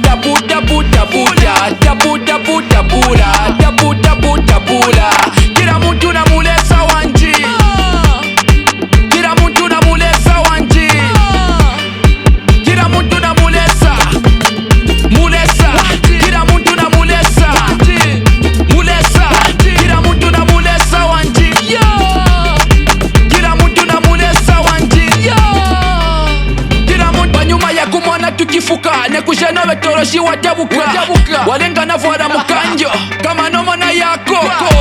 tabu tabu tabula, tabu tabu tabula, tabu tabu tabula. Kila mtu na mulesa wanji, kila mtu na mulesa wanji, kila mtu na mulesa, mulesa, kila mtu na mulesa, mulesa, kila mtu na mulesa wanji, kila mtu na mulesa wanji, kila mtu banyuma ya kumwana tukifuka nekusheno betoroshi watabuka walenga na vwara mukanjo kama nomona yako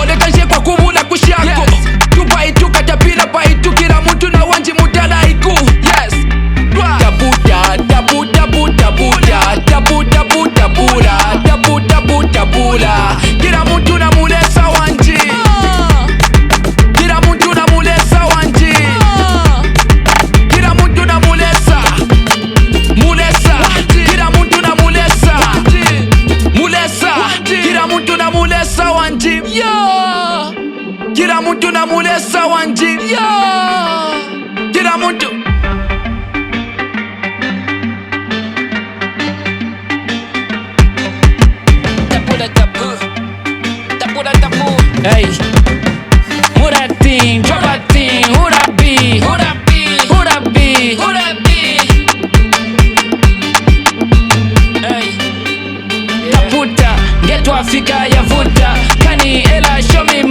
lekanshe kwa kubula kushako tupaitu katapila paitu kila mtu na wanji mutalaiku yes tabuta tabu tabu tabuta tabu tabu tabula tabu tabu tabula kila mtu na mulesa wanji kila mtu na mulesa wanji kila mtu na mulesa mulesa kila mtu na mulesa mulesa kila mtu na mulesa wanji kila mtu na mulesa wanji kila mtu hey Muratin, Chobatin, Hurabi, Hurabi, Hurabi, Hurabi. Hey, taputa, geto Afrika ya vuta, kani ela show me